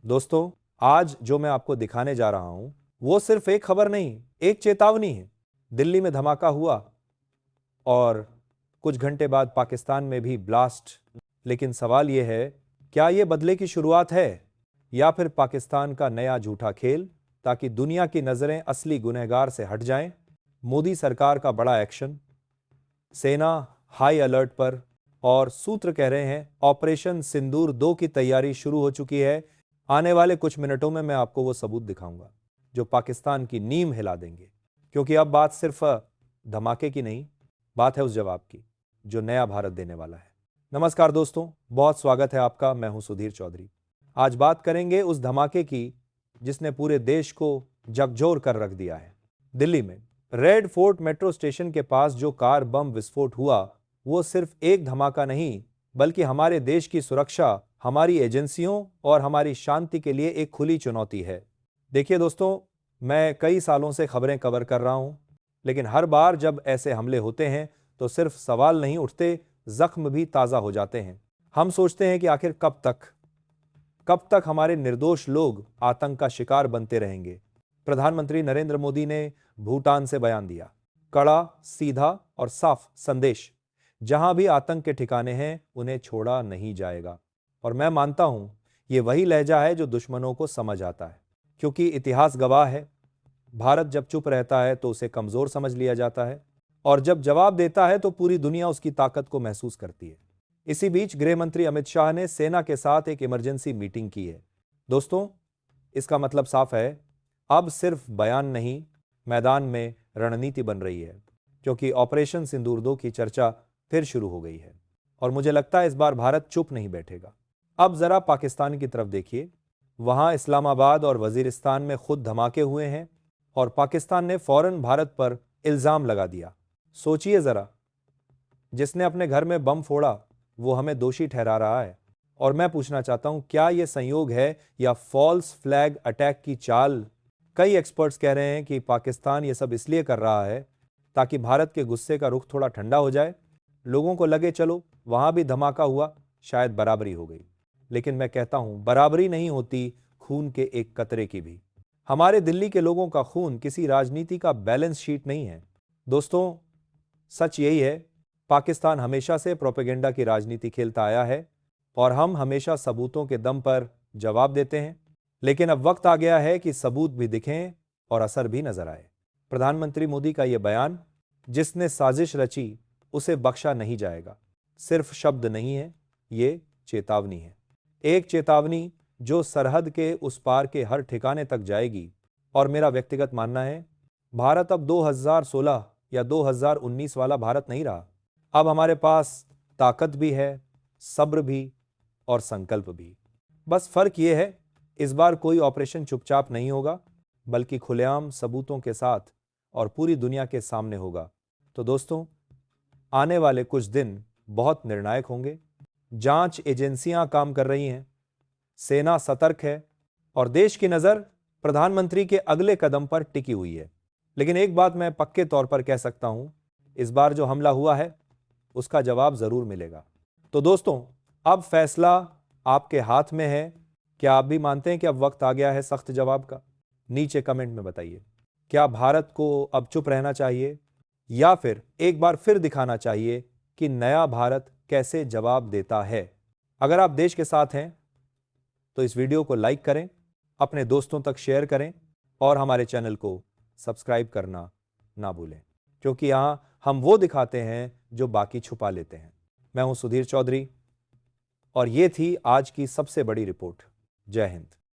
दोस्तों, आज जो मैं आपको दिखाने जा रहा हूं, वो सिर्फ एक खबर नहीं, एक चेतावनी है। दिल्ली में धमाका हुआ और कुछ घंटे बाद पाकिस्तान में भी ब्लास्ट। लेकिन सवाल यह है, क्या यह बदले की शुरुआत है या फिर पाकिस्तान का नया झूठा खेल, ताकि दुनिया की नजरें असली गुनहगार से हट जाएं? मोदी सरकार का बड़ा एक्शन, सेना हाई अलर्ट पर, और सूत्र कह रहे हैं ऑपरेशन सिंदूर 2 की तैयारी शुरू हो चुकी है। आने वाले कुछ मिनटों में मैं आपको वो सबूत दिखाऊंगा जो पाकिस्तान की नींव हिला देंगे। क्योंकि अब बात सिर्फ धमाके की नहीं, बात है उस जवाब की जो नया भारत देने वाला है। नमस्कार दोस्तों, बहुत स्वागत है आपका। मैं हूं सुधीर चौधरी। आज बात करेंगे उस धमाके की जिसने पूरे देश को झकझोर कर रख दिया है। दिल्ली में रेड फोर्ट मेट्रो स्टेशन के पास जो कार बम विस्फोट हुआ, वो सिर्फ एक धमाका नहीं, बल्कि हमारे देश की सुरक्षा, हमारी एजेंसियों और हमारी शांति के लिए एक खुली चुनौती है। देखिए दोस्तों, मैं कई सालों से खबरें कवर कर रहा हूं, लेकिन हर बार जब ऐसे हमले होते हैं तो सिर्फ सवाल नहीं उठते, जख्म भी ताज़ा हो जाते हैं। हम सोचते हैं कि आखिर कब तक हमारे निर्दोष लोग आतंक का शिकार बनते रहेंगे। प्रधानमंत्री नरेंद्र मोदी ने भूटान से बयान दिया, कड़ा, सीधा और साफ संदेश, जहां भी आतंक के ठिकाने हैं उन्हें छोड़ा नहीं जाएगा। और मैं मानता हूं ये वही लहजा है जो दुश्मनों को समझ आता है, क्योंकि इतिहास गवाह है, भारत जब चुप रहता है तो उसे कमजोर समझ लिया जाता है, और जब जवाब देता है तो पूरी दुनिया उसकी ताकत को महसूस करती है। इसी बीच गृह मंत्री अमित शाह ने सेना के साथ एक इमरजेंसी मीटिंग की है। दोस्तों, इसका मतलब साफ है, अब सिर्फ बयान नहीं, मैदान में रणनीति बन रही है। क्योंकि ऑपरेशन सिंदूर 2 की चर्चा फिर शुरू हो गई है, और मुझे लगता है इस बार भारत चुप नहीं बैठेगा। अब जरा पाकिस्तान की तरफ देखिए। वहां इस्लामाबाद और वजीरिस्तान में खुद धमाके हुए हैं और पाकिस्तान ने फौरन भारत पर इल्जाम लगा दिया। सोचिए जरा, जिसने अपने घर में बम फोड़ा वो हमें दोषी ठहरा रहा है। और मैं पूछना चाहता हूं, क्या यह संयोग है या फॉल्स फ्लैग अटैक की चाल? कई एक्सपर्ट्स कह रहे हैं कि पाकिस्तान ये सब इसलिए कर रहा है ताकि भारत के गुस्से का रुख थोड़ा ठंडा हो जाए, लोगों को लगे चलो वहां भी धमाका हुआ, शायद बराबरी हो गई। लेकिन मैं कहता हूं, बराबरी नहीं होती खून के एक कतरे की भी। हमारे दिल्ली के लोगों का खून किसी राजनीति का बैलेंस शीट नहीं है। दोस्तों, सच यही है, पाकिस्तान हमेशा से प्रोपेगेंडा की राजनीति खेलता आया है और हम हमेशा सबूतों के दम पर जवाब देते हैं। लेकिन अब वक्त आ गया है कि सबूत भी दिखें और असर भी नजर आए। प्रधानमंत्री मोदी का यह बयान, जिसने साजिश रची उसे बख्शा नहीं जाएगा, सिर्फ शब्द नहीं है, ये चेतावनी है। एक चेतावनी जो सरहद के उस पार के हर ठिकाने तक जाएगी। और मेरा व्यक्तिगत मानना है, भारत अब 2016 या 2019 वाला भारत नहीं रहा। अब हमारे पास ताकत भी है, सब्र भी और संकल्प भी। बस फर्क यह है, इस बार कोई ऑपरेशन चुपचाप नहीं होगा, बल्कि खुलेआम सबूतों के साथ और पूरी दुनिया के सामने होगा। तो दोस्तों, आने वाले कुछ दिन बहुत निर्णायक होंगे। जांच एजेंसियां काम कर रही हैं, सेना सतर्क है और देश की नजर प्रधानमंत्री के अगले कदम पर टिकी हुई है। लेकिन एक बात मैं पक्के तौर पर कह सकता हूं, इस बार जो हमला हुआ है उसका जवाब जरूर मिलेगा। तो दोस्तों, अब फैसला आपके हाथ में है। क्या आप भी मानते हैं कि अब वक्त आ गया है सख्त जवाब का? नीचे कमेंट में बताइए। क्या भारत को अब चुप रहना चाहिए या फिर एक बार फिर दिखाना चाहिए कि नया भारत कैसे जवाब देता है? अगर आप देश के साथ हैं तो इस वीडियो को लाइक करें, अपने दोस्तों तक शेयर करें और हमारे चैनल को सब्सक्राइब करना ना भूलें, क्योंकि यहां हम वो दिखाते हैं जो बाकी छुपा लेते हैं। मैं हूं सुधीर चौधरी और ये थी आज की सबसे बड़ी रिपोर्ट। जय हिंद।